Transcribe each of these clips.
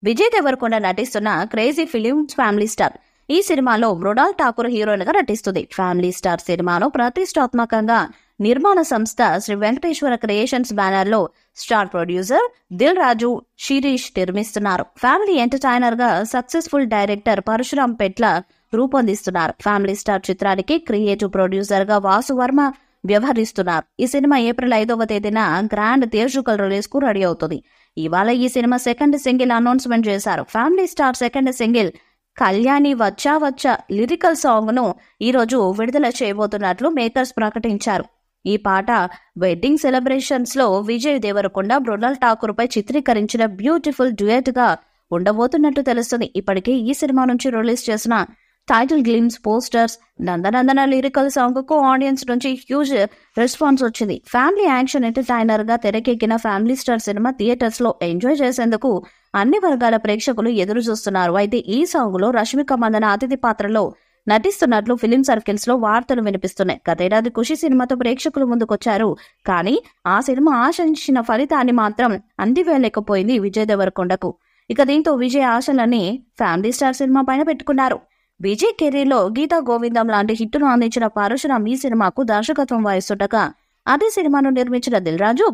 విజయ్ దేవరకొండ నటిస్తున్న crazy films family star. ఈ సినిమాలో మృణాల్ ఠాకూర్ హీరోయిన్ గా నటిస్తుంది. ఫ్యామిలీ స్టార్ సినిమాను ప్రతిష్టాత్మకంగా నిర్మాణ సంస్థ శ్రీ వెంకటేశ్వర క్రియేషన్స్ బ్యానర్ లో స్టార్ ప్రొడ్యూసర్ దిల్ రాజు శిరీష్ నిర్మిస్తున్నారు. ఫ్యామిలీ ఎంటర్టైనర్ గా సక్సెస్ఫుల్ డైరెక్టర్ పరశురాం పెట్ల రూపొందిస్తున్నారు. ఫ్యామిలీ స్టార్ చిత్రానికి క్రియేటివ్ ప్రొడ్యూసర్ గా వాసు వర్మ వ్యవహరిస్తున్నారు. ఈ సినిమా ఏప్రిల్ 5వ తేదీన గ్రాండ్ థియేట్రికల్ రిలీజ్ కు రెడీ అవుతుంది. ఇవాళ ఈ సినిమా సెకండ్ సింగిల్ అనౌన్స్మెంట్ చేశారు. Family star second single Kalyani వచ్చా వచ్చా లిరికల్ సాంగ్ ను ఈ రోజు విడుదల చేయబోతున్నట్లు మేకర్స్ ప్రకటించారు. ఈ పాట వెడ్డింగ్ సెలబ్రేషన్స్ లో విజయ్ దేవరకొండ మృణాల్ ఠాకూర్ పై చిత్రీకరించిన బ్యూటిఫుల్ డ్యూయట్ గా ఉండబోతున్నట్టు తెలుస్తుంది. ఇప్పటికే ఈ సినిమా నుంచి రిలీజ్ చేసిన title glimpse, posters, Nandanandana lyrical song కు ఆడియన్స్ నుంచి హ్యూజ్ రెస్పాన్స్ వచ్చింది. ఫ్యామిలీ యాక్షన్ ఎంటర్టైనర్ గా తెరకెక్కిన ఫ్యామిలీ స్టార్ సినిమా థియేటర్స్ లో ఎంజాయ్ చేసేందుకు అన్ని వర్గాల ప్రేక్షకులు ఎదురు చూస్తున్నారు. అయితే ఈ సాంగ్ లో రష్మిక మందన అతిథి పాత్రలో నటిస్తున్నట్లు ఫిలిం సర్కిల్స్ లో వార్తలు వినిపిస్తున్నాయి. గతేడాది ఖుషి సినిమాతో ప్రేక్షకులు ముందుకొచ్చారు. కానీ ఆ సినిమా ఆశించిన ఫలితాన్ని మాత్రం అందివేయలేకపోయింది విజయ్ దేవరకొండకు. ఇక దీంతో విజయ్ ఆశలన్నీ ఫ్యామిలీ స్టార్ సినిమా పైన పెట్టుకున్నారు. విజయ్ కెరీర్ లో గీతా గోవిందం లాంటి హిట్టును అందించిన పరశురాం ఈ సినిమాకు దర్శకత్వం వహిస్తుండగా అదే సినిమాను నిర్మించిన దిల్ రాజు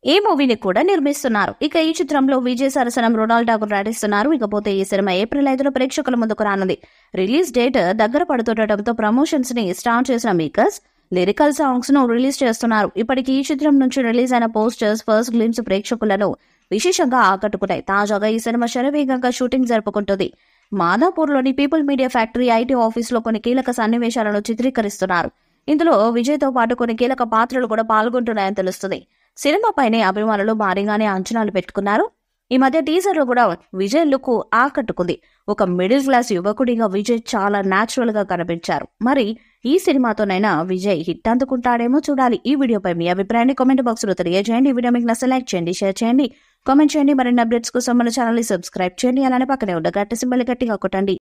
ఈ మూవీని కూడా నిర్మిస్తున్నారు. ఇక ఈ చిత్రంలో విజయ్ సరసన మృణాల్ ఠాకూర్ నటిస్తున్నారు. ఇకపోతే ఈ సినిమా ఏప్రిల్ 5లో ప్రేక్షకుల ముందుకు రానుంది. రిలీజ్ డేట్ దగ్గర పడుతుండటంతో ప్రమోషన్స్ ని స్టార్ట్ చేసిన మేకర్స్ లిరికల్ సాంగ్స్ ను రిలీజ్ చేస్తున్నారు. ఇప్పటికి ఈ చిత్రం నుంచి రిలీజ్ అయిన పోస్టర్స్, ఫస్ట్ గ్లిమ్స్ ప్రేక్షకులను విశేషంగా ఆకట్టుకున్నాయి. తాజాగా ఈ సినిమా శరవేగంగా షూటింగ్ జరుపుకుంటుంది. మాదాపూర్ లోని people media factory IT office లో కొన్ని కీలక సన్నివేశాలను చిత్రీకరిస్తున్నారు. ఇందులో విజయ్ తో పాటు కొన్ని కీలక పాత్రలు కూడా పాల్గొంటున్నాయని తెలుస్తుంది. సినిమా పైనే అభిమానులు భారీగానే అంచనాలు పెట్టుకున్నారు. ఈ మధ్య టీజర్ లో కూడా విజయ్ లుక్ ఆకట్టుకుంది. ఒక మిడిల్ క్లాస్ యువకుడిగా విజయ్ చాలా న్యాచురల్ గా కనిపించారు. మరి ఈ సినిమాతోనైనా విజయ్ హిట్ అందుకుంటాడేమో చూడాలి. ఈ వీడియోపై మీ అభిప్రాయాన్ని కామెంట్ బాక్స్ లో తెలియజేయండి. ఈ వీడియో మీకు నచ్చ లైక్ చేయండి, షేర్ చేయండి, కామెంట్ చేయండి. మరిన్ని అప్డేట్స్ కోసం మన ఛానల్ ని సబ్స్క్రైబ్ చేయండి. అలానే పక్కనే ఉన్న గంట సింబల్ గట్టిగా కొట్టండి.